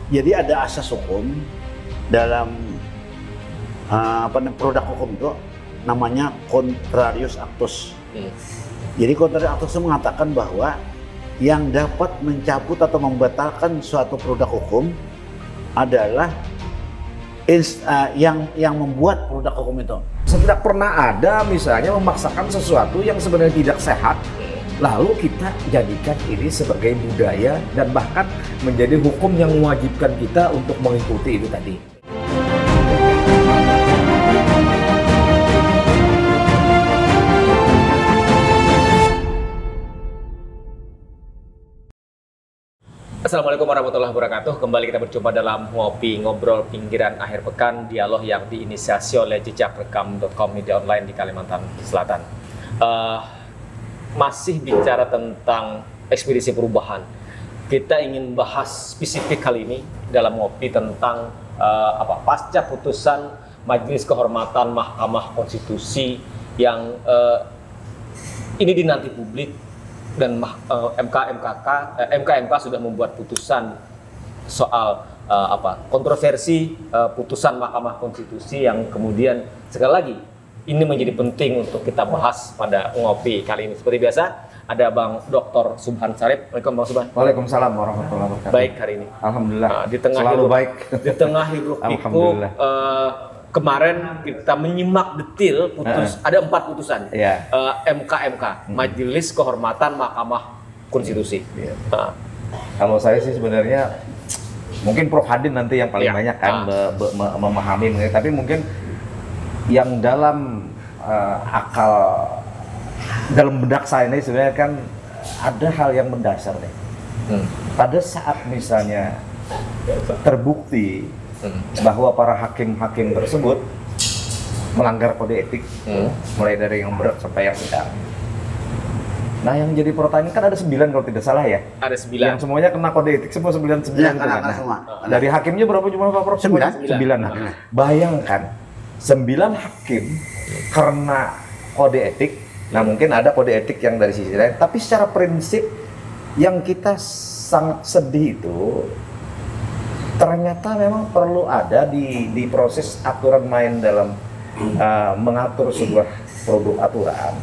Jadi ada asas hukum dalam produk hukum itu namanya contrarius actus. Jadi contrarius actus itu mengatakan bahwa yang dapat mencabut atau membatalkan suatu produk hukum adalah yang membuat produk hukum itu. Tidak pernah ada misalnya memaksakan sesuatu yang sebenarnya tidak sehat, lalu kita jadikan ini sebagai budaya dan bahkan menjadi hukum yang mewajibkan kita untuk mengikuti itu tadi. Assalamualaikum warahmatullahi wabarakatuh. Kembali kita berjumpa dalam Ngopi Ngobrol Pinggiran Akhir Pekan, dialog yang diinisiasi oleh jejakrekam.com media online di Kalimantan Selatan. Masih bicara tentang ekspedisi perubahan. Kita ingin bahas spesifik kali ini dalam Ngopi tentang pasca putusan Majelis Kehormatan Mahkamah Konstitusi yang ini dinanti publik. Dan MK sudah membuat putusan soal kontroversi putusan Mahkamah Konstitusi yang kemudian sekali lagi ini menjadi penting untuk kita bahas pada Ngopi kali ini. Seperti biasa ada Bang Dr. Subhan Sarip. Waalaikumsalam Bang Subhan. Waalaikumsalam warahmatullahi wabarakatuh. Baik hari ini. Alhamdulillah. Di tengah selalu baik. Di tengah hiruk pikuk kemarin kita menyimak detil ada 4 putusan MK Majelis Kehormatan Mahkamah Konstitusi. Kalau saya sih sebenarnya mungkin Prof Hadin nanti yang paling banyak kan memahami, tapi mungkin yang dalam akal dalam benak saya ini sebenarnya kan ada hal yang mendasar nih. Pada saat misalnya terbukti bahwa para hakim-hakim tersebut melanggar kode etik, mulai dari yang berat sampai yang sedang. Nah, yang jadi pertanyaan kan ada 9 kalau tidak salah ya. Ada 9. Yang semuanya kena kode etik semua 9 Ya, kan. semua. Dari hakimnya berapa jumlah Pak Prof? 9. 9. Bayangkan 9 hakim karena kode etik. Nah, mungkin ada kode etik yang dari sisi lain, tapi secara prinsip yang kita sangat sedih itu ternyata memang perlu ada di proses aturan main dalam mengatur sebuah produk aturan,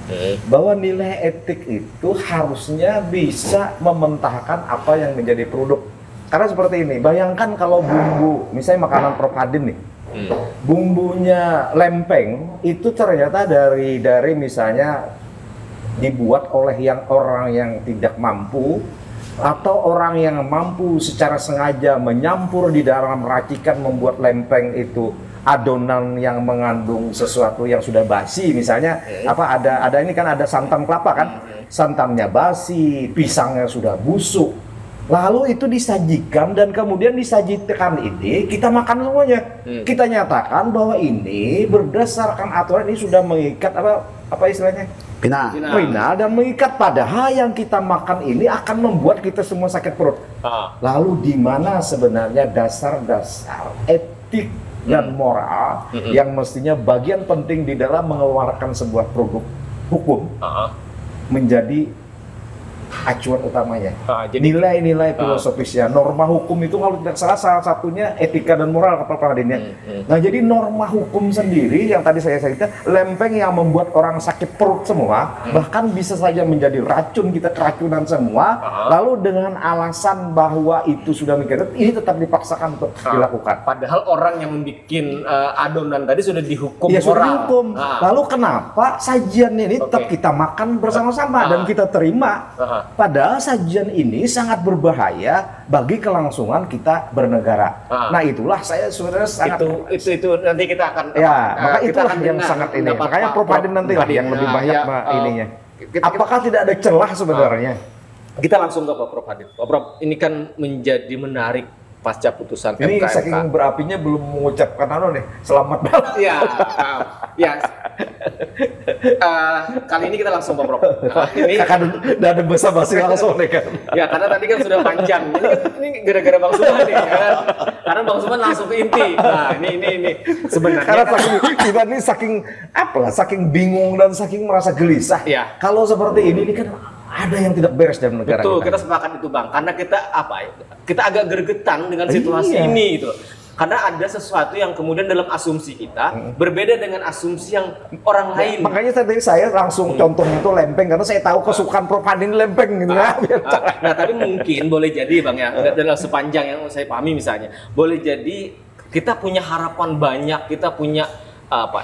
bahwa nilai etik itu harusnya bisa mementahkan apa yang menjadi produk. Karena seperti ini, bayangkan kalau bumbu, misalnya makanan Prof Hadin nih, bumbunya lempeng itu ternyata dari misalnya dibuat oleh orang yang tidak mampu, atau orang yang mampu secara sengaja menyampur di dalam racikan membuat lempeng itu adonan yang mengandung sesuatu yang sudah basi, misalnya ada ini kan ada santan kelapa kan, santannya basi, pisangnya sudah busuk, lalu itu disajikan dan kemudian disajikan ini kita makan semuanya. Kita nyatakan bahwa ini berdasarkan aturan ini sudah mengikat apa istilahnya? Final dan mengikat, padahal yang kita makan ini akan membuat kita semua sakit perut. Lalu di mana sebenarnya dasar-dasar etik dan moral yang mestinya bagian penting di dalam mengeluarkan sebuah produk hukum menjadi acuan utamanya. Nilai-nilai filosofisnya, norma hukum itu kalau tidak salah satunya etika dan moral kata Pak Hadin ya. Nah, jadi norma hukum sendiri yang tadi saya cerita, lempeng yang membuat orang sakit perut semua, bahkan bisa saja menjadi racun, kita keracunan semua, lalu dengan alasan bahwa itu sudah mengikat, ini tetap dipaksakan untuk dilakukan. Padahal orang yang membuat adonan tadi sudah dihukum ya, moral. sudah dihukum. Lalu kenapa sajian ini tetap kita makan bersama-sama dan kita terima? Padahal sajian ini sangat berbahaya bagi kelangsungan kita bernegara. Nah, itulah saya sebenarnya sangat itu nanti kita akan maka itulah yang sangat ini. Makanya Prof Hadin nanti lah yang lebih banyak ininya. Apakah tidak ada celah sebenarnya? Kita langsung ke Pak Prof Hadin. Pak Prof, ini kan menjadi menarik pasca putusan ini MK. Saking berapinya belum mengucapkan selamat malam. Kali ini kita langsung Pak Prof. Ini udah ada basa-basi langsung nih kan. Ya, karena tadi kan sudah panjang. Ini gara-gara Bang Subhan nih kan. Karena Bang Subhan langsung ke inti. Nah, ini sebenarnya karena kita ini saking bingung dan saking merasa gelisah. Ya. Kalau seperti ini kan ada yang tidak beres dalam negara Betul, kita. kita sepakat itu Bang. Karena kita apa ya? Kita agak gregetan dengan situasi Iya. ini gitu. Karena ada sesuatu yang kemudian dalam asumsi kita berbeda dengan asumsi yang orang lain. Makanya tadi saya langsung contohnya itu lempeng karena saya tahu kesukaan Prof Hadi ini lempeng gitu ya. Nah, tapi mungkin boleh jadi Bang ya, dalam sepanjang yang saya pahami misalnya, boleh jadi kita punya harapan banyak, kita punya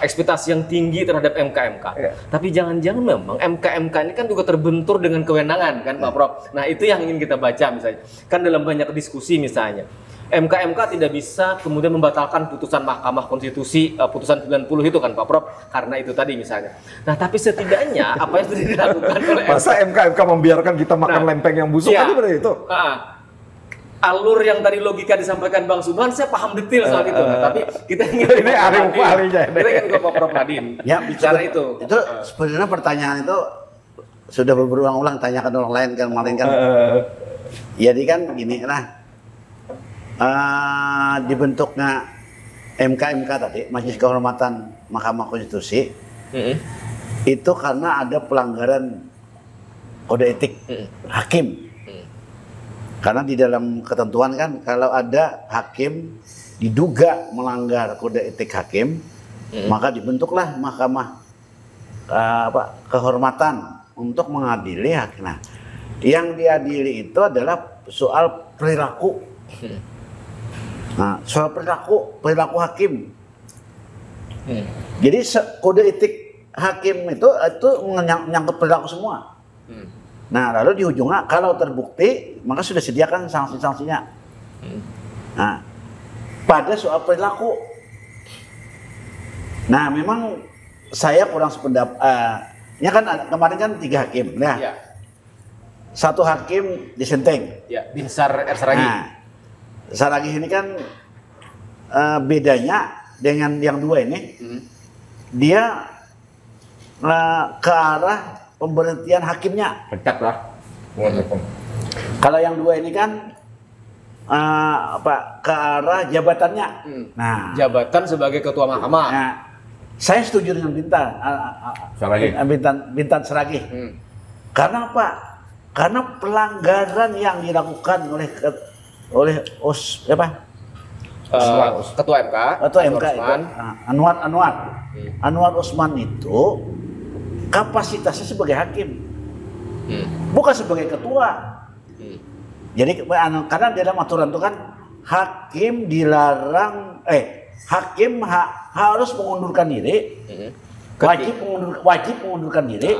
ekspektasi yang tinggi terhadap MK-MK. Iya. Tapi jangan-jangan memang MK-MK ini kan juga terbentur dengan kewenangan kan Pak Prof. Nah, itu yang ingin kita baca misalnya. Kan dalam banyak diskusi misalnya, MK-MK tidak bisa kemudian membatalkan putusan Mahkamah Konstitusi putusan 90 itu kan Pak Prof, karena itu tadi misalnya. Nah, tapi setidaknya apa yang sudah dilakukan oleh Masa MK membiarkan kita makan lempeng yang busuk iya. aja berarti itu? Alur yang tadi logika disampaikan Bang Subhan, saya paham detail soal itu. Nah, tapi kita ingin Ini ahlinya. Kita ingin ke Pak Prof Nadin. Ya, bicara itu. Itu sebenarnya pertanyaan itu sudah berulang-ulang tanyakan orang lain kan kemarin kan. Jadi kan gini lah. Dibentuknya MK tadi, Majelis Kehormatan Mahkamah Konstitusi, itu karena ada pelanggaran kode etik hakim. Karena di dalam ketentuan kan kalau ada hakim diduga melanggar kode etik hakim, maka dibentuklah Mahkamah Kehormatan untuk mengadili hakim. Nah, yang diadili itu adalah soal perilaku. Nah, soal perilaku hakim. Jadi kode etik hakim itu menyangkut perilaku semua. Nah, lalu di ujungnya kalau terbukti maka sudah sediakan sanksi-sanksinya. Nah, pada soal perilaku. Nah, memang saya kurang sependapat. Ya kan kemarin kan 3 hakim, ya. Ya. 1 hakim disenteng. Ya, Binsar R. Saragih. Nah, Saragih ini kan bedanya dengan yang 2 ini, dia ke arah pemberhentian hakimnya. Pecat lah. Kalau yang 2 ini kan ke arah jabatannya. Nah, Jabatan sebagai ketua mahkamah. nah, saya setuju dengan Bintan Saragih. Karena apa? Karena pelanggaran yang dilakukan oleh Ketua MK. atau Anwar MK itu, Usman. Anwar Usman itu kapasitasnya sebagai hakim, bukan sebagai ketua. Jadi karena dalam aturan itu kan hakim dilarang, hakim harus mengundurkan diri, wajib mengundurkan diri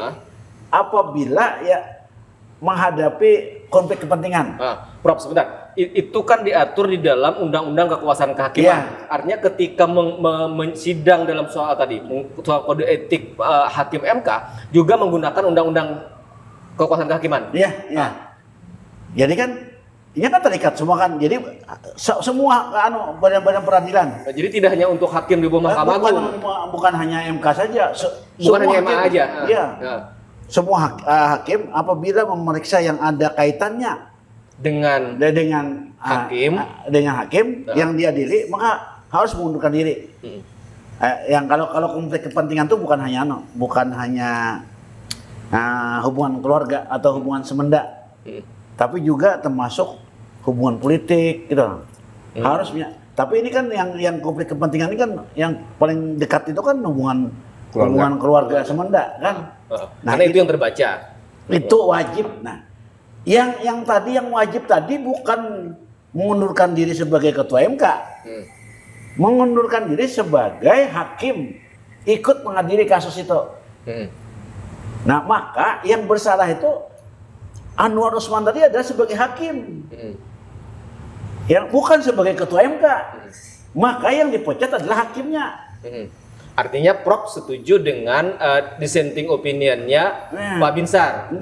apabila ya menghadapi konflik kepentingan. Prof, sebentar. Itu kan diatur di dalam Undang-Undang Kekuasaan Kehakiman. Iya. Artinya ketika sidang dalam soal tadi, soal kode etik hakim MK juga menggunakan Undang-Undang Kekuasaan Kehakiman. Iya, iya. Jadi kan ini kan terikat semua kan. Jadi semua badan-badan peradilan. Jadi tidak hanya untuk hakim di bawah Mahkamah Agung. Bukan hanya MK saja. Bukan hanya MA aja. Iya. Semua hakim apabila memeriksa yang ada kaitannya dengan hakim, yang diadili maka harus mengundurkan diri. Yang kalau konflik kepentingan itu bukan hanya hubungan keluarga atau hubungan semenda, tapi juga termasuk hubungan politik gitu. Harusnya. Tapi ini kan yang konflik kepentingan ini kan yang paling dekat itu kan hubungan keluarga semenda kan. Nah, karena itu yang terbaca. Itu wajib. Nah, yang wajib tadi bukan mengundurkan diri sebagai ketua MK, mengundurkan diri sebagai hakim ikut mengadili kasus itu. Nah, maka yang bersalah itu Anwar Usman tadi adalah sebagai hakim, yang bukan sebagai ketua MK. Maka yang dipecat adalah hakimnya. Artinya Prof setuju dengan dissenting opinionnya Pak Binsar.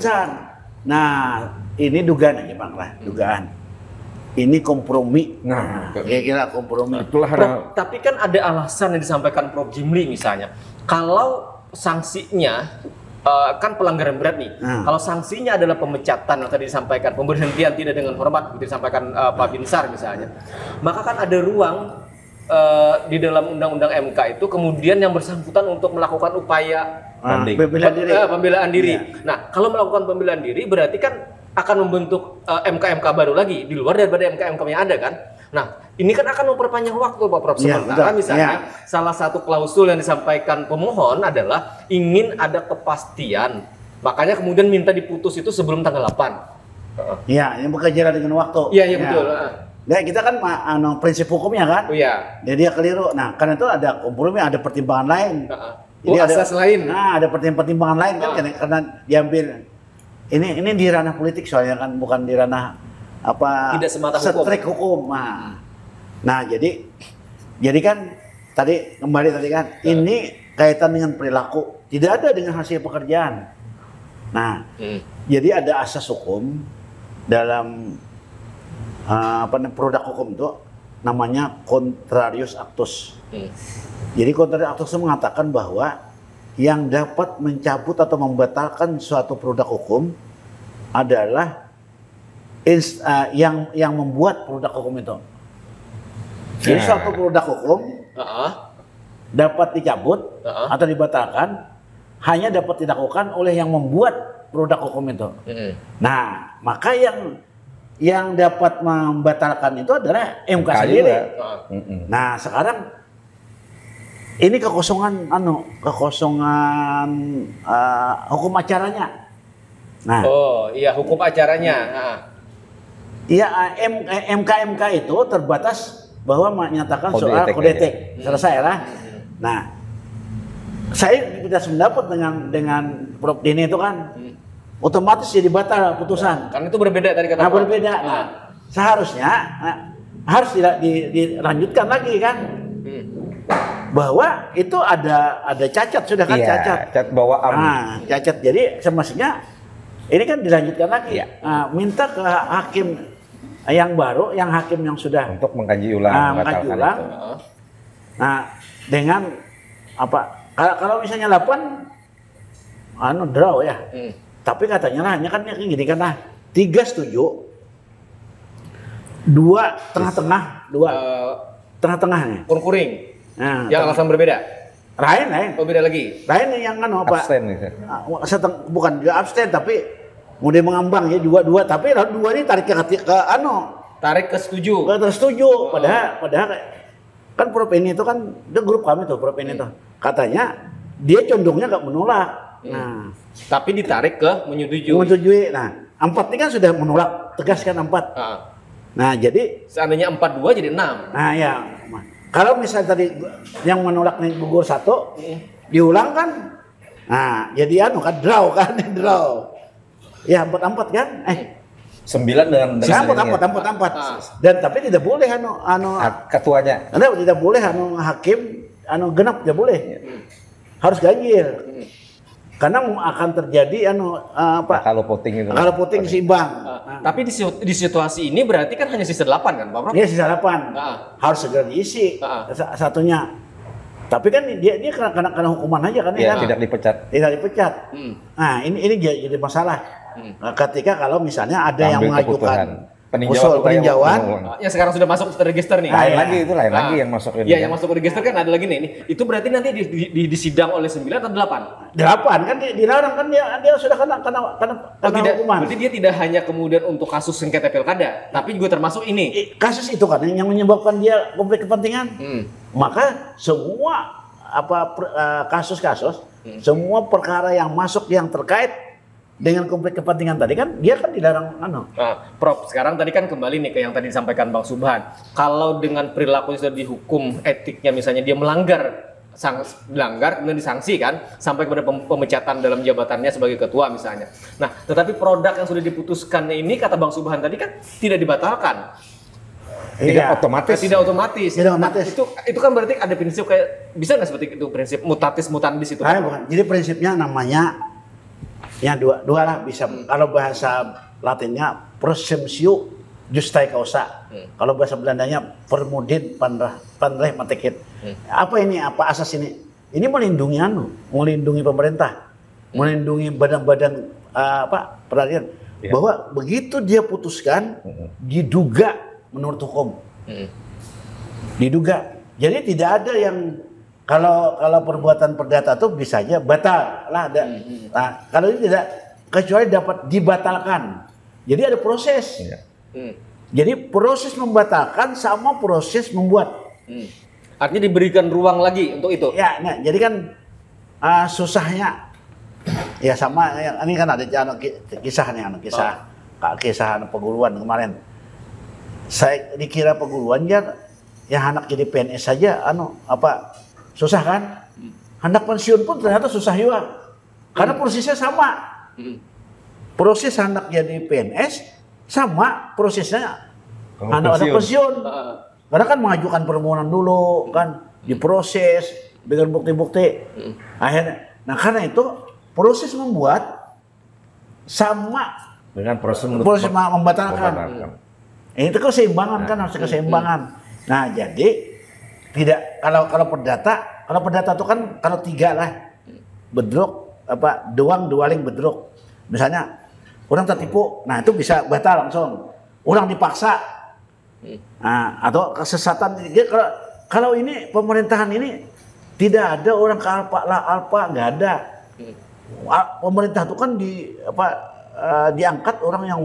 Nah, ini dugaan aja Bang lah, dugaan. Ini kompromi. Nah, kira-kira kompromi. Itulah. Prof, tapi kan ada alasan yang disampaikan Prof Jimli misalnya. Kalau sanksinya kan pelanggaran berat nih. Kalau sanksinya adalah pemecatan yang tadi disampaikan, pemberhentian tidak dengan hormat, seperti disampaikan Pak Binsar misalnya. Maka kan ada ruang di dalam Undang-Undang MK itu kemudian yang bersangkutan untuk melakukan upaya pembelaan diri. Pembelaan diri. Iya. Nah, kalau melakukan pembelaan diri berarti kan akan membentuk MK-MK baru lagi di luar daripada MK-MK yang ada kan. Nah, ini kan akan memperpanjang waktu Pak Prof. Sementara misalnya salah satu klausul yang disampaikan pemohon adalah ingin ada kepastian. Makanya kemudian minta diputus itu sebelum tanggal 8. Iya, yang bekerja dengan waktu. Iya, betul. Nah, kita kan prinsip hukumnya kan. Iya. Jadi dia keliru. Nah, karena itu ada kompromi, ada pertimbangan lain. Jadi asas lain. Nah, ada pertimbangan lain kan karena diambil. Ini di ranah politik soalnya kan, bukan di ranah tidak semata hukum. Nah, jadi kan kembali tadi kan ini kaitan dengan perilaku, tidak ada dengan hasil pekerjaan. Nah, jadi ada asas hukum dalam produk hukum itu namanya contrarius actus. Jadi contrarius actus mengatakan bahwa yang dapat mencabut atau membatalkan suatu produk hukum adalah yang membuat produk hukum itu. Jadi suatu produk hukum dapat dicabut atau dibatalkan hanya dapat dilakukan oleh yang membuat produk hukum itu. Nah, maka yang dapat membatalkan itu adalah MK sendiri. Nah, sekarang ini kekosongan hukum acaranya. Nah, hukum acaranya. Iya, MK itu terbatas bahwa menyatakan soal kode etik. Selesai lah. Nah, saya tidak sependapat dengan Prof. Dini itu kan otomatis jadi batal putusan. Kan itu berbeda tadi kata. Nah, berbeda. Nah, seharusnya harus dilanjutkan lagi kan. Bahwa itu ada cacat sudah kan, cacat bawaan. Cacat. Jadi semestinya ini kan dilanjutkan lagi. Minta ke hakim yang baru, yang hakim yang sudah untuk mengkaji ulang. Nah, dengan kalau misalnya 8 draw ya. Tapi katanya hanya kan gini kan 3 setuju, 2 tengah-tengah, 2 tengah-tengah nih. Kuring. Nah, yang alasan berbeda. Lain. Oh, beda lagi. Lain yang abstain gitu. Bukan juga abstain tapi kemudian mengambang ya dua tapi lalu 2 ini tarik ke tarik ke setuju. Padahal kan Prof ini itu kan itu grup kami tuh Prof ini tuh. Katanya dia condongnya nggak menolak. Nah, tapi ditarik ke menyetujui. Nah, 4 ini kan sudah menolak, tegas kan 4. Nah, jadi seandainya 4-2 jadi 6. Nah, ya. Kalau misalnya tadi yang menolak nih gugur 1, diulang kan. Nah, jadi draw kan, draw. Ya, 4-4 kan? 9 dengan 4. Dan tapi tidak boleh ketuanya. Karena tidak boleh hakim genap tidak boleh. Harus ganjil. Karena akan terjadi kalau voting itu. Kalau voting seimbang. Tapi di situasi ini berarti kan hanya sisa 8 kan, Pak Prof? Iya, sisa 8. Harus segera diisi satunya. Tapi kan dia kena hukuman aja kan ya. Tidak dipecat. Nah, ini jadi masalah. Ketika kalau misalnya ada yang mengajukan peninjauan yang sekarang sudah masuk ke register nih. Lain lagi yang masuk ini. Iya, yang masuk ke register kan ada lagi nih. Itu berarti nanti disidang oleh 9 atau 8? 8 kan dilarang kan dia sudah kena hukuman. Berarti dia tidak hanya kemudian untuk kasus sengketa pilkada, tapi juga termasuk ini. Kasus itu kan yang menyebabkan dia konflik kepentingan. Maka semua kasus-kasus, semua perkara yang masuk yang terkait dengan konflik kepentingan tadi kan dia kan dilarang Prof, sekarang tadi kan kembali nih ke yang tadi disampaikan Bang Subhan. Kalau dengan perilaku yang sudah dihukum etiknya misalnya dia melanggar kemudian disanksi kan sampai kepada pemecatan dalam jabatannya sebagai ketua misalnya. Nah, tetapi produk yang sudah diputuskan ini kata Bang Subhan tadi kan tidak dibatalkan. Tidak otomatis. Nah, itu kan berarti ada prinsip kayak bisa nggak seperti itu prinsip mutatis mutandis itu? Bukan. Jadi prinsipnya namanya yang dua lah bisa. Kalau bahasa Latinnya prosemptio justae causa. Kalau bahasa Belandanya permudin panreh matekit. Apa asas ini? Ini melindungi pemerintah, melindungi badan-badan peradilan. Bahwa begitu dia putuskan diduga menurut hukum. Diduga. Jadi tidak ada kalau perbuatan perdata itu bisa aja batal lah ada. Nah, kalau ini tidak, kecuali dapat dibatalkan. Jadi ada proses. Jadi proses membatalkan sama proses membuat. Artinya diberikan ruang lagi untuk itu. Ya, nah, jadi kan susahnya ya sama ini kan ada kisah nih, kisah perguruan kemarin. Saya dikira perguruan ya anak jadi PNS saja susah kan? Hendak pensiun pun ternyata susah juga. Karena prosesnya sama. Proses anak jadi PNS sama prosesnya anak pensiun. Karena kan mengajukan permohonan dulu kan, diproses dengan bukti-bukti. Akhirnya, nah karena itu proses membuat sama dengan proses membatalkan. Itu keseimbangan kan, harus keseimbangan. Nah jadi tidak kalau perdata itu kan kalau 3 lah bedruk dualing bedruk. Misalnya orang tertipu, nah itu bisa batal langsung. Orang dipaksa, nah, atau kesesatan. Kalau ini pemerintahan ini tidak ada orang ke alpa nggak ada. Pemerintah itu kan diangkat orang yang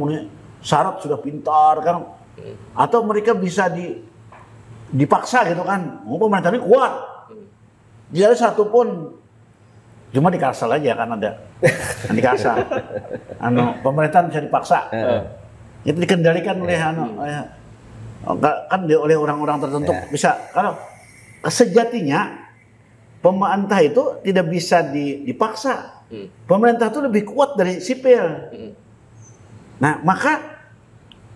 syarat sudah pintar kan, atau mereka bisa dipaksa gitu kan. Pemerintah ini kuat, tidak ada satupun, cuma di Kalsel aja kan ada di Kalsel. Pemerintahan bisa dipaksa, itu dikendalikan oleh kan oleh orang-orang tertentu bisa. Kalau sejatinya pemerintah itu tidak bisa dipaksa. Pemerintah itu lebih kuat dari sipil. Nah, maka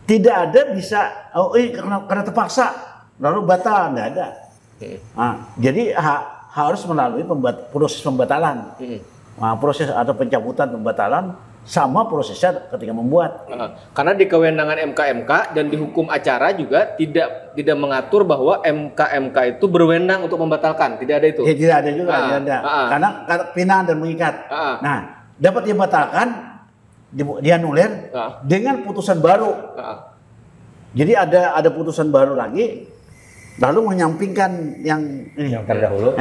tidak ada bisa karena terpaksa lalu batal, tidak ada. Nah, jadi harus melalui proses pembatalan. Nah, proses atau pencabutan pembatalan sama prosesnya ketika membuat. Karena di kewenangan MK dan di hukum acara juga tidak mengatur bahwa MK itu berwenang untuk membatalkan, tidak ada itu. Ya, tidak ada juga, tidak ada. Karena pinaan dan mengikat. Nah, dapat dibatalkan, dianulir dengan putusan baru. Jadi ada putusan baru lagi, lalu menyampingkan yang terdahulu.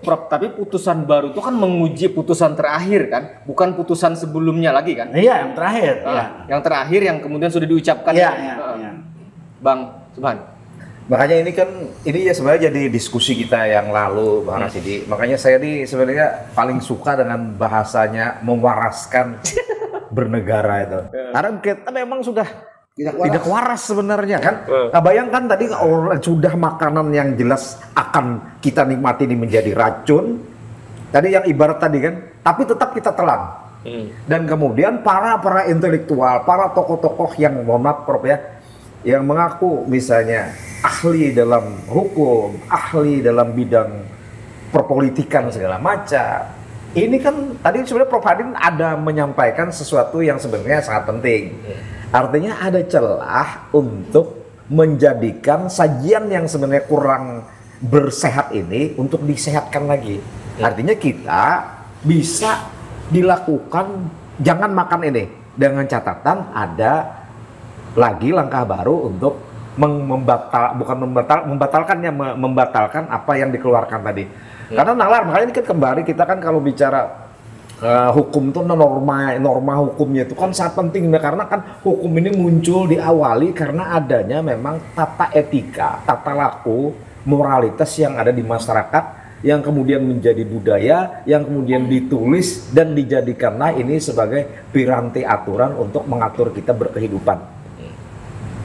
Prof, tapi putusan baru itu kan menguji putusan terakhir kan, bukan putusan sebelumnya lagi kan? Iya, yang terakhir. Yang terakhir yang kemudian sudah diucapkan. Iya. Bang Subhan. Makanya ini ya sebenarnya jadi diskusi kita yang lalu, Bang Rasidi. Makanya saya sebenarnya paling suka dengan bahasanya mewaraskan bernegara itu. Karena kita memang sudah tidak waras sebenarnya kan. Nah, bayangkan tadi sudah makanan yang jelas akan kita nikmati ini menjadi racun. Tadi yang ibarat tadi kan, tapi tetap kita telan. Dan kemudian para intelektual, para tokoh-tokoh yang mohon maaf Prof ya, yang mengaku misalnya ahli dalam hukum, ahli dalam bidang perpolitikan segala macam. Ini kan tadi sebenarnya Prof Hadin ada menyampaikan sesuatu yang sebenarnya sangat penting. Artinya ada celah untuk menjadikan sajian yang sebenarnya kurang bersehat ini untuk disehatkan lagi. Artinya kita bisa dilakukan, jangan makan ini, dengan catatan ada lagi langkah baru untuk membatalkan apa yang dikeluarkan tadi. Karena nalar, makanya ini kan kembali kita kan kalau bicara hukum itu norma hukumnya itu kan sangat penting, karena kan hukum ini muncul diawali karena adanya memang tata etika, tata laku, moralitas yang ada di masyarakat yang kemudian menjadi budaya, yang kemudian ditulis dan dijadikanlah ini sebagai piranti aturan untuk mengatur kita berkehidupan.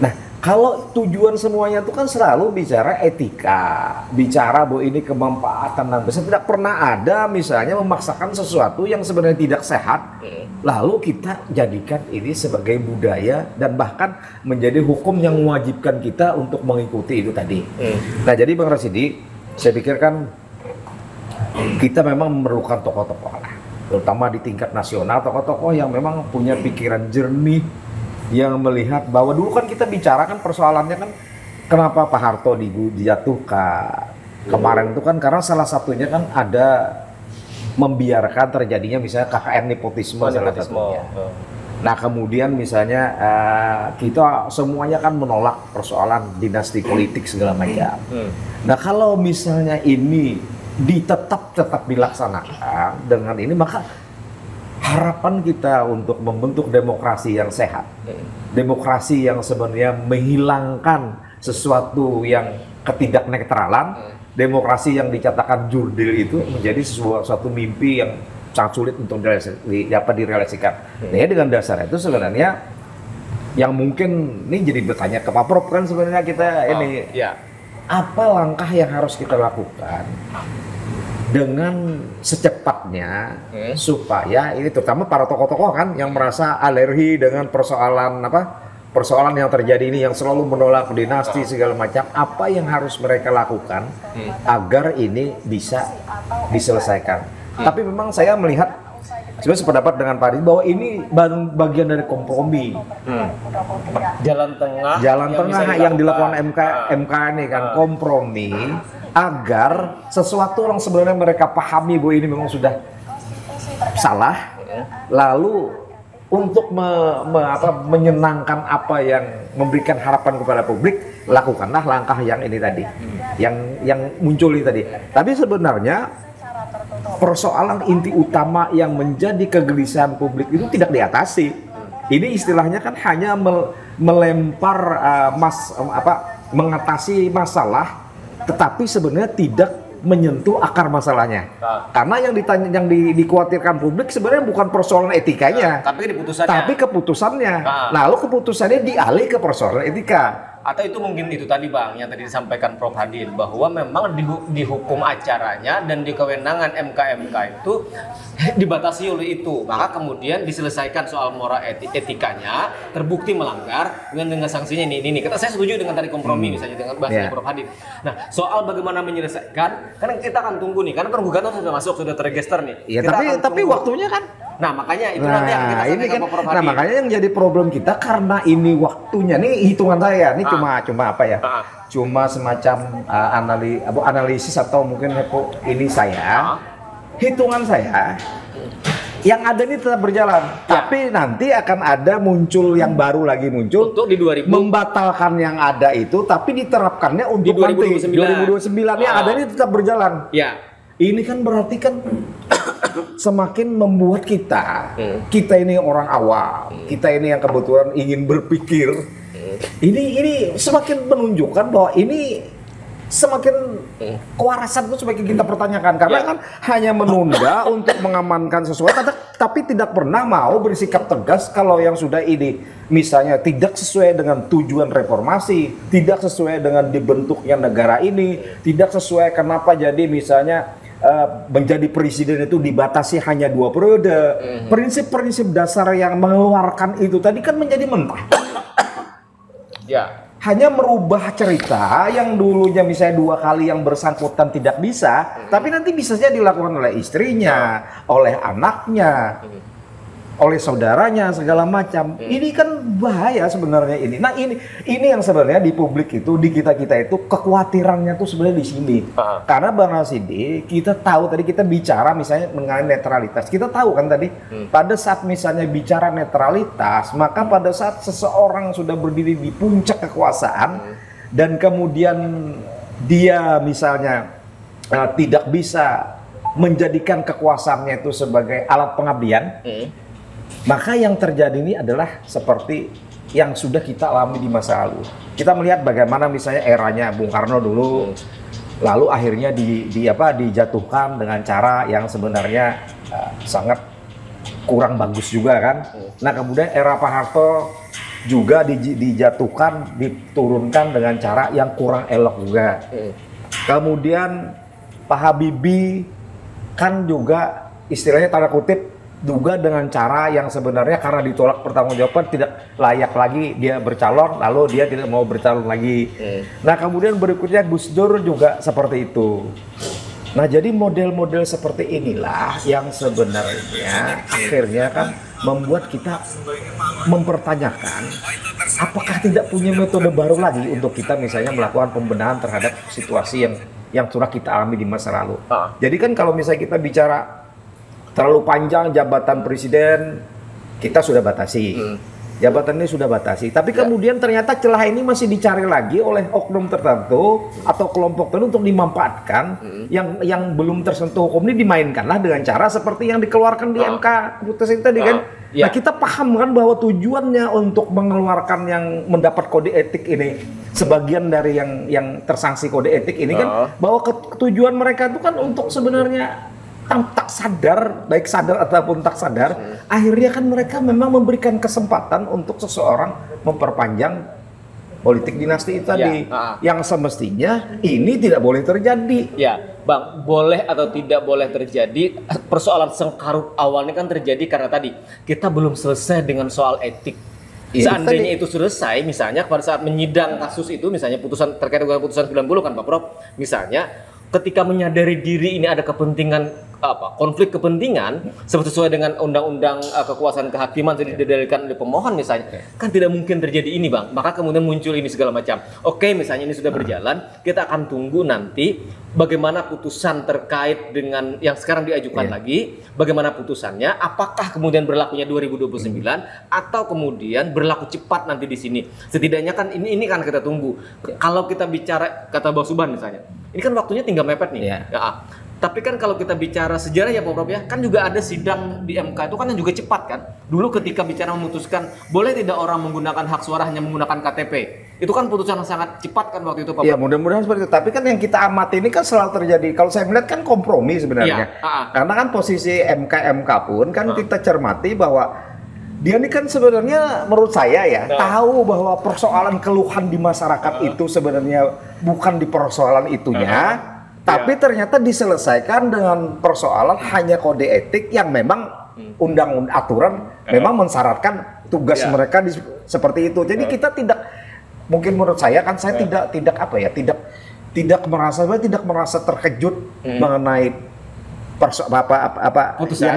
Nah, kalau tujuan semuanya itu kan selalu bicara etika, bicara bahwa ini kemanfaatan dan besar, tidak pernah ada misalnya memaksakan sesuatu yang sebenarnya tidak sehat, lalu kita jadikan ini sebagai budaya dan bahkan menjadi hukum yang mewajibkan kita untuk mengikuti itu tadi. Nah, jadi Bang Rasidi, saya pikir kan kita memang memerlukan tokoh-tokoh lah, terutama di tingkat nasional, tokoh-tokoh yang memang punya pikiran jernih, yang melihat bahwa dulu kan kita bicarakan persoalannya kan kenapa Pak Harto dijatuhkan kemarin itu kan karena salah satunya kan ada membiarkan terjadinya misalnya KKN nepotisme salah satunya. Nah kemudian misalnya kita semuanya kan menolak persoalan dinasti politik segala macam. Nah kalau misalnya ini tetap dilaksanakan dengan ini, maka harapan kita untuk membentuk demokrasi yang sehat, demokrasi yang sebenarnya menghilangkan sesuatu yang ketidaknetralan, demokrasi yang dikatakan jurdil itu menjadi suatu mimpi yang sangat sulit untuk direalisasikan. Nah, ya dengan dasar itu sebenarnya yang mungkin ini jadi bertanya ke Pak Prof kan sebenarnya kita ini apa langkah yang harus kita lakukan dengan secepatnya supaya ini terutama para tokoh-tokoh kan yang merasa alergi dengan persoalan yang terjadi ini, yang selalu menolak dinasti segala macam, apa yang harus mereka lakukan agar ini bisa diselesaikan. Tapi memang saya melihat sebenarnya sependapat dengan Pak Adi bahwa ini bagian dari kompromi. Jalan tengah yang dilakukan MK ini kan kompromi agar sesuatu yang sebenarnya mereka pahami bahwa ini memang sudah salah, lalu untuk menyenangkan apa yang memberikan harapan kepada publik, lakukanlah langkah yang ini tadi, yang muncul ini tadi. Tapi sebenarnya persoalan inti utama yang menjadi kegelisahan publik itu tidak diatasi. Ini istilahnya kan hanya melempar mengatasi masalah, tetapi sebenarnya tidak menyentuh akar masalahnya. Karena yang dikhawatirkan publik sebenarnya bukan persoalan etikanya, tapi keputusannya. Lalu keputusannya dialih ke persoalan etika. Atau itu mungkin itu tadi Bang yang tadi disampaikan Prof Hadin, bahwa memang di hukum acaranya dan di kewenangan MK itu dibatasi oleh itu, maka kemudian diselesaikan soal moral etikanya, terbukti melanggar dengan sanksinya ini. Kita saya setuju dengan tadi kompromi misalnya dengan bahasanya Prof Hadin. Nah, soal bagaimana menyelesaikan, karena kita akan tunggu nih, karena gugatan sudah masuk, sudah terregister nih. Ya, tapi waktunya kan. Nah, makanya itu nanti yang kita sampaikan ke Prof Hadin. Nah, makanya yang jadi problem kita karena ini waktunya, nih hitungan saya, nih cuma apa ya? Cuma semacam analisis atau mungkin ini saya. Hitungan saya yang ada ini tetap berjalan, tapi nanti akan ada muncul yang baru lagi muncul untuk di 2000 membatalkan yang ada itu, tapi diterapkannya untuk di 2029 yang ada ini tetap berjalan. Ya. Ini kan berarti kan semakin membuat kita ini orang awam, kita ini yang kebetulan ingin berpikir, ini semakin menunjukkan bahwa ini semakin kewarasan itu semakin kita pertanyakan, karena kan hanya menunda untuk mengamankan sesuatu, tapi tidak pernah mau bersikap tegas kalau yang sudah ini misalnya tidak sesuai dengan tujuan reformasi, tidak sesuai dengan dibentuknya negara ini, tidak sesuai kenapa jadi misalnya menjadi presiden itu dibatasi hanya 2 periode. Prinsip-prinsip dasar yang mengeluarkan itu tadi kan menjadi mentah. Hanya merubah cerita yang dulunya misalnya 2 kali yang bersangkutan tidak bisa, tapi nanti bisa saja dilakukan oleh istrinya, oleh anaknya, oleh saudaranya segala macam. Ini kan bahaya sebenarnya ini. Nah, ini yang sebenarnya di publik itu, di kita itu kekhawatirannya tuh sebenarnya di sini. Karena Bang Rasidi, kita tahu tadi kita bicara misalnya mengenai netralitas. Kita tahu kan tadi pada saat misalnya bicara netralitas, maka pada saat seseorang sudah berdiri di puncak kekuasaan dan kemudian dia misalnya tidak bisa menjadikan kekuasaannya itu sebagai alat pengabdian, maka yang terjadi ini adalah seperti yang sudah kita alami di masa lalu. Kita melihat bagaimana misalnya eranya Bung Karno dulu, lalu akhirnya dijatuhkan dengan cara yang sebenarnya sangat kurang bagus juga kan. Nah, kemudian era Pak Harto juga dijatuhkan, diturunkan dengan cara yang kurang elok juga. Kemudian Pak Habibie kan juga istilahnya tanda kutip juga dengan cara yang sebenarnya karena ditolak pertanggungjawaban tidak layak lagi dia bercalon, lalu dia tidak mau bercalon lagi. Nah, kemudian berikutnya Gus Dur juga seperti itu. Nah, jadi model-model seperti inilah yang sebenarnya akhirnya kan membuat kita mempertanyakan apakah tidak punya metode baru lagi untuk kita misalnya melakukan pembenahan terhadap situasi yang sudah kita alami di masa lalu. Jadi kan kalau misalnya kita bicara terlalu panjang jabatan presiden, kita sudah batasi. Jabatan ini sudah batasi. Tapi kemudian ternyata celah ini masih dicari lagi oleh oknum tertentu atau kelompok tertentu untuk dimanfaatkan. Yang belum tersentuh hukum ini dimainkanlah dengan cara seperti yang dikeluarkan di MK putusan tadi kan. Nah, kita paham kan bahwa tujuannya untuk mengeluarkan yang mendapat kode etik ini, sebagian dari yang tersanksi kode etik ini kan, bahwa tujuan mereka itu kan untuk sebenarnya tak sadar, baik sadar ataupun tak sadar, akhirnya kan mereka memang memberikan kesempatan untuk seseorang memperpanjang politik dinasti itu tadi, yang semestinya ini tidak boleh terjadi. Ya, Bang, boleh atau tidak boleh terjadi, persoalan sengkarut awalnya kan terjadi karena tadi kita belum selesai dengan soal etik. Seandainya itu selesai, misalnya pada saat menyidang kasus itu, misalnya putusan terkait dengan putusan 90 kan Pak Prof, misalnya ketika menyadari diri ini ada kepentingan konflik kepentingan sesuai dengan undang-undang kekuasaan kehakiman jadi didalilkan oleh pemohon misalnya, kan tidak mungkin terjadi ini Bang, maka kemudian muncul ini segala macam. Oke, misalnya ini sudah berjalan, kita akan tunggu nanti bagaimana putusan terkait dengan yang sekarang diajukan lagi, bagaimana putusannya, apakah kemudian berlakunya 2029 atau kemudian berlaku cepat nanti di sini. Setidaknya kan ini kan kita tunggu. Kalau kita bicara kata Bang Subhan misalnya, ini kan waktunya tinggal mepet nih. Tapi kan kalau kita bicara sejarah ya Pak Prof ya, kan juga ada sidang di MK itu kan yang juga cepat kan. Dulu ketika bicara memutuskan boleh tidak orang menggunakan hak suara hanya menggunakan KTP, itu kan putusan yang sangat cepat kan waktu itu Pak Prof. Ya mudah-mudahan seperti itu. Tapi kan yang kita amati ini kan selalu terjadi. Kalau saya melihat kan kompromi sebenarnya. Karena kan posisi MK pun kan kita cermati bahwa dia ini kan sebenarnya menurut saya ya tahu bahwa persoalan keluhan di masyarakat itu sebenarnya bukan di persoalan itunya. Tapi ternyata diselesaikan dengan persoalan hanya kode etik yang memang undang-undang aturan memang mensyaratkan tugas mereka seperti itu. Jadi kita tidak, mungkin menurut saya kan saya tidak merasa terkejut mengenai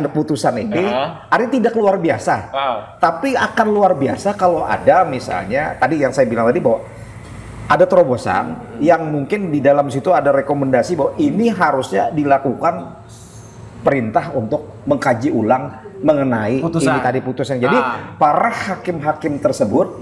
putusan ini. Artinya tidak luar biasa. Tapi akan luar biasa kalau ada misalnya tadi yang saya bilang tadi bahwa ada terobosan yang mungkin di dalam situ ada rekomendasi bahwa ini harusnya dilakukan perintah untuk mengkaji ulang mengenai ini tadi putusan. Jadi para hakim-hakim tersebut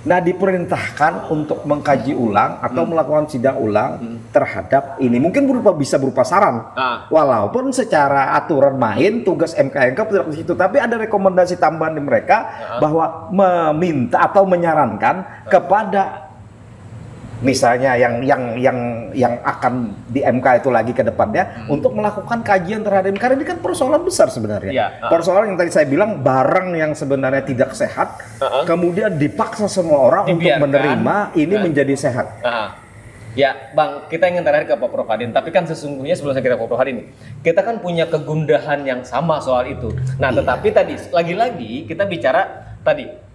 diperintahkan untuk mengkaji ulang atau melakukan sidang ulang terhadap ini. Mungkin bisa berupa saran. Walaupun secara aturan main tugas MK tidak di situ, tapi ada rekomendasi tambahan di mereka bahwa meminta atau menyarankan kepada misalnya yang akan di MK itu lagi ke depannya untuk melakukan kajian terhadap karena ini kan persoalan besar sebenarnya. Persoalan yang tadi saya bilang barang yang sebenarnya tidak sehat kemudian dipaksa semua orang untuk menerima ini menjadi sehat. Ya Bang, kita ingin terakhir ke Pak Prof Hadin, tapi kan sesungguhnya sebelum kita ke Pak Prof Hadin, kita kan punya kegundahan yang sama soal itu. Nah tetapi tadi lagi-lagi kita bicara tadi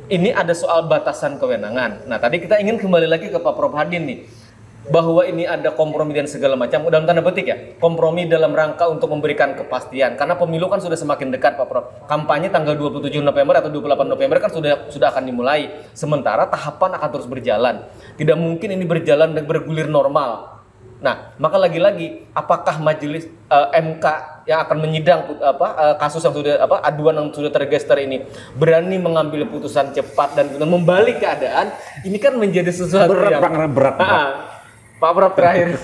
ini ada soal batasan kewenangan. Nah, tadi kita ingin kembali lagi ke Pak Prof Hadin nih, bahwa ini ada kompromi dan segala macam, dalam tanda petik ya, kompromi dalam rangka untuk memberikan kepastian. Karena pemilu kan sudah semakin dekat Pak Prof. Kampanye tanggal 27 November atau 28 November kan sudah akan dimulai. Sementara tahapan akan terus berjalan. Tidak mungkin ini berjalan dan bergulir normal. Nah, maka lagi-lagi apakah majelis MK yang akan menyidang kasus yang sudah aduan yang sudah terregister ini berani mengambil putusan cepat dan membalik keadaan, ini kan menjadi sesuatu berat. Pak Prof terakhir.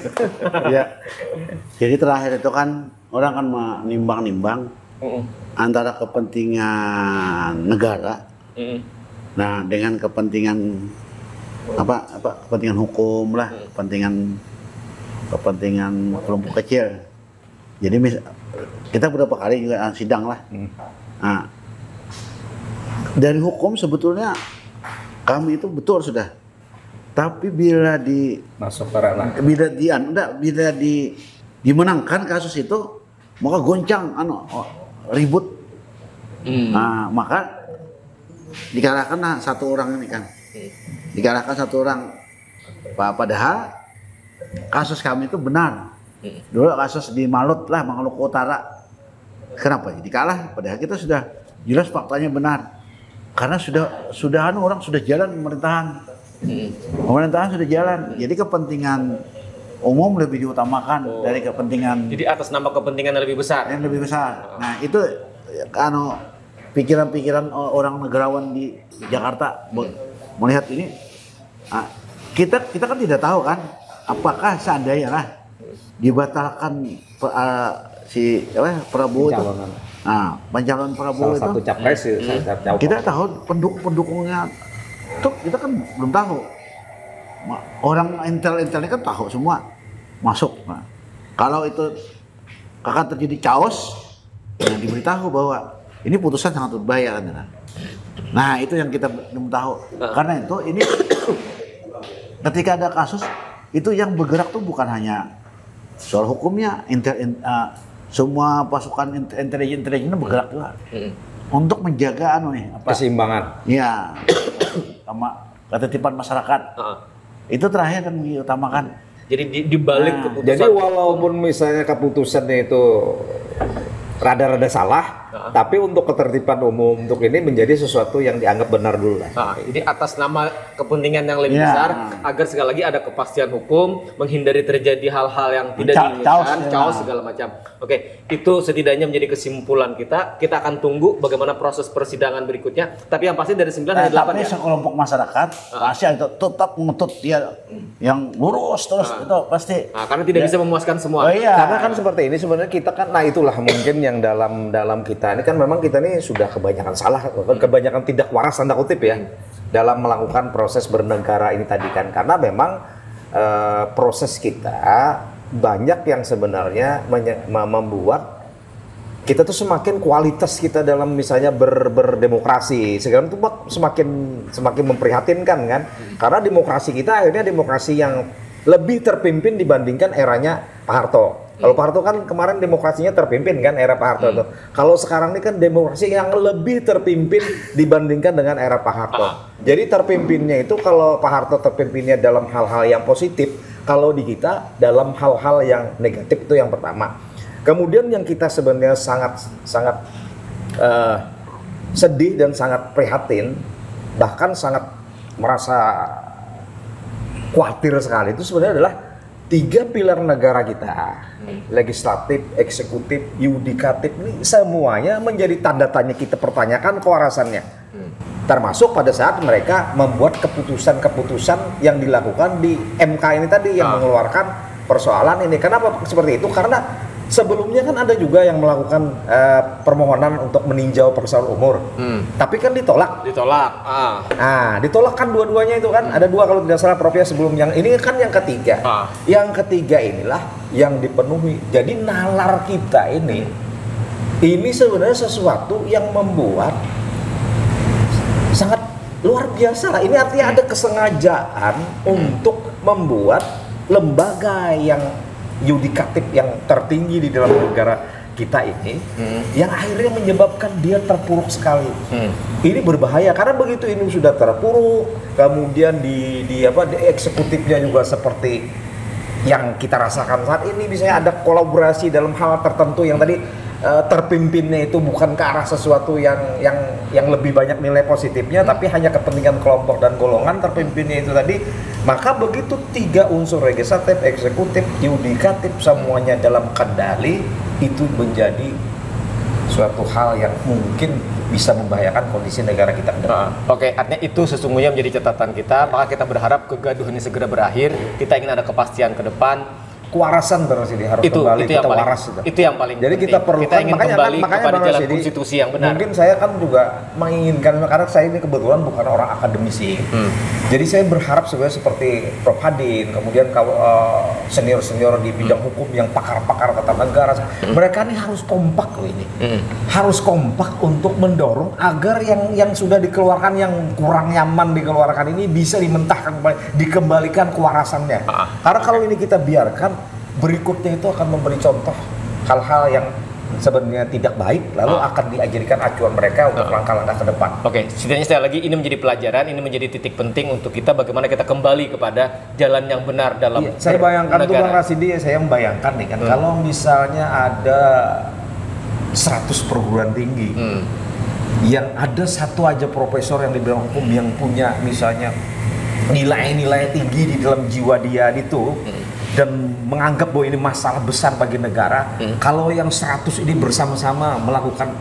Ya. Jadi terakhir itu kan orang kan menimbang-nimbang antara kepentingan negara, nah dengan kepentingan kepentingan hukum lah, kepentingan kelompok kecil. Jadi kita beberapa kali juga sidang lah. Nah, dari hukum sebetulnya kami itu betul sudah. Tapi bila masuk ke ranah, bila dimenangkan kasus itu, maka goncang ribut. Nah, maka dikalahkan satu orang ini kan. Dikalahkan satu orang. Padahal kasus kami itu benar. Dulu kasus di Maluku Utara. Kenapa jadi kalah? Padahal kita sudah jelas faktanya benar. Karena orang sudah jalan pemerintahan. Pemerintahan sudah jalan. Jadi kepentingan umum lebih diutamakan dari kepentingan. Jadi atas nama kepentingan yang lebih besar. Yang lebih besar. Nah, itu pikiran-pikiran orang negarawan di Jakarta melihat ini, kita kan tidak tahu kan, apakah seandainya lah dibatalkan Prabowo itu, pencalonan Prabowo salah satu capres kita tahu pendukungnya tuh kita kan belum tahu. Orang intelnya kan tahu semua masuk. Nah, kalau itu akan terjadi chaos, yang diberitahu bahwa ini putusan sangat berbahaya kan. Nah itu yang kita belum tahu. Karena itu ini ketika ada kasus itu yang bergerak tuh bukan hanya soal hukumnya, semua pasukan intelijen bergerak juga untuk menjaga keseimbangan. Iya, sama ketertiban masyarakat. Itu terakhir yang diutamakan. Jadi dibalik keputusan. Jadi walaupun misalnya keputusannya itu rada-rada salah, tapi untuk ketertiban umum, untuk ini menjadi sesuatu yang dianggap benar dulu lah. Ini atas nama kepentingan yang lebih besar, agar sekali lagi ada kepastian hukum, menghindari terjadi hal-hal yang tidak diinginkan, chaos segala macam. Oke, itu setidaknya menjadi kesimpulan kita. Kita akan tunggu bagaimana proses persidangan berikutnya. Tapi yang pasti dari 9 dari 8 tapi sekelompok masyarakat pasti tetap mengetut dia yang lurus terus itu pasti. Karena tidak bisa memuaskan semua. Karena kan seperti ini sebenarnya kita kan, itulah mungkin yang dalam kita ini kan memang kita ini sudah kebanyakan salah, kebanyakan tidak waras tanda kutip ya dalam melakukan proses bernegara ini tadi kan, karena memang proses kita banyak yang sebenarnya membuat kita tuh semakin kualitas kita dalam misalnya berdemokrasi sekarang tuh semakin memprihatinkan kan, karena demokrasi kita akhirnya demokrasi yang lebih terpimpin dibandingkan eranya Pak Harto. Kalau Pak Harto kan kemarin demokrasinya terpimpin kan era Pak Harto itu. Kalau sekarang ini kan demokrasi yang lebih terpimpin dibandingkan dengan era Pak Harto. Jadi terpimpinnya itu kalau Pak Harto terpimpinnya dalam hal-hal yang positif, kalau di kita dalam hal-hal yang negatif itu yang pertama. Kemudian yang kita sebenarnya sangat sedih dan sangat prihatin, bahkan sangat merasa khawatir sekali itu sebenarnya adalah 3 pilar negara kita, legislatif, eksekutif, yudikatif, ini semuanya menjadi tanda tanya, kita pertanyakan kewarasannya. Termasuk pada saat mereka membuat keputusan-keputusan yang dilakukan di MK ini tadi yang mengeluarkan persoalan ini. Kenapa seperti itu? Karena sebelumnya kan ada juga yang melakukan permohonan untuk meninjau persoalan umur, tapi kan ditolak. Ditolak kan dua-duanya itu kan, ada 2 kalau tidak salah Prof ya sebelum yang ini kan yang ketiga. Yang ketiga inilah yang dipenuhi. Jadi nalar kita ini sebenarnya sesuatu yang membuat sangat luar biasa lah. Ini artinya ada kesengajaan untuk membuat lembaga yang yudikatif yang tertinggi di dalam negara kita ini yang akhirnya menyebabkan dia terpuruk sekali. Ini berbahaya karena begitu ini sudah terpuruk, kemudian di eksekutifnya juga seperti yang kita rasakan saat ini, misalnya ada kolaborasi dalam hal tertentu yang tadi terpimpinnya itu bukan ke arah sesuatu yang lebih banyak nilai positifnya, tapi hanya kepentingan kelompok dan golongan terpimpinnya itu tadi. Maka begitu 3 unsur legislatif, eksekutif, yudikatif semuanya dalam kendali, itu menjadi suatu hal yang mungkin bisa membahayakan kondisi negara kita ke depan. Oke, artinya itu sesungguhnya menjadi catatan kita. Maka kita berharap kegaduhan ini segera berakhir. Kita ingin ada kepastian ke depan. Kewarasan terus ini harus kembali kita waras itu yang paling jadi penting. kita perlu kita ingin kembali kepada jalan jadi, konstitusi yang benar. Mungkin saya kan juga menginginkan, karena saya ini kebetulan bukan orang akademisi, jadi saya berharap sebenarnya seperti Prof Hadin, kemudian senior-senior di bidang hukum yang pakar-pakar tata negara, mereka ini harus kompak loh ini, harus kompak untuk mendorong agar yang sudah dikeluarkan, yang kurang nyaman dikeluarkan ini bisa dimentahkan, dikembalikan kewarasannya. Karena kalau ini kita biarkan, berikutnya itu akan memberi contoh hal-hal yang sebenarnya tidak baik, lalu akan diajarikan acuan mereka untuk langkah-langkah ke depan. Oke, setidaknya sekali lagi ini menjadi pelajaran, ini menjadi titik penting untuk kita bagaimana kita kembali kepada jalan yang benar dalam saya bayangkan tuh Bang Rasidi, saya membayangkan nih kan, kalau misalnya ada 100 perguruan tinggi yang ada satu aja profesor yang di bidang hukum yang punya misalnya nilai-nilai tinggi di dalam jiwa dia itu, dan menganggap bahwa ini masalah besar bagi negara, kalau yang 100 ini bersama-sama melakukan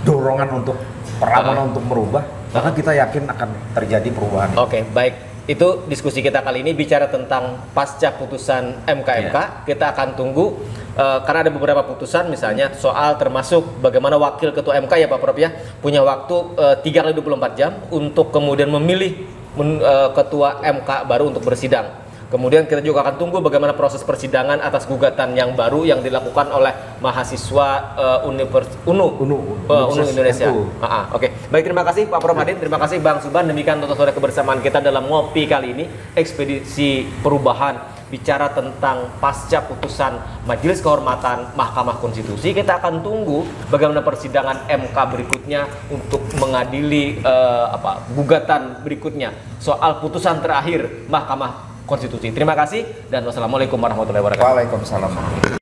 dorongan untuk perlawanan untuk merubah, maka kita yakin akan terjadi perubahan. Oke, baik. Itu diskusi kita kali ini bicara tentang pasca putusan MK. Kita akan tunggu karena ada beberapa putusan, misalnya soal termasuk bagaimana wakil ketua MK ya Pak Prof ya punya waktu 3x24 jam untuk kemudian memilih ketua MK baru untuk bersidang. Kemudian kita juga akan tunggu bagaimana proses persidangan atas gugatan yang baru yang dilakukan oleh mahasiswa UNU Indonesia. Oke. Baik, terima kasih Pak Prof Madin, terima kasih Bang Suban. Demikian untuk sore kebersamaan kita dalam ngopi kali ini, ekspedisi perubahan, bicara tentang pasca putusan Majelis Kehormatan Mahkamah Konstitusi. Kita akan tunggu bagaimana persidangan MK berikutnya untuk mengadili gugatan berikutnya soal putusan terakhir Mahkamah Konstitusi. Terima kasih dan wassalamualaikum warahmatullahi wabarakatuh. Waalaikumsalam.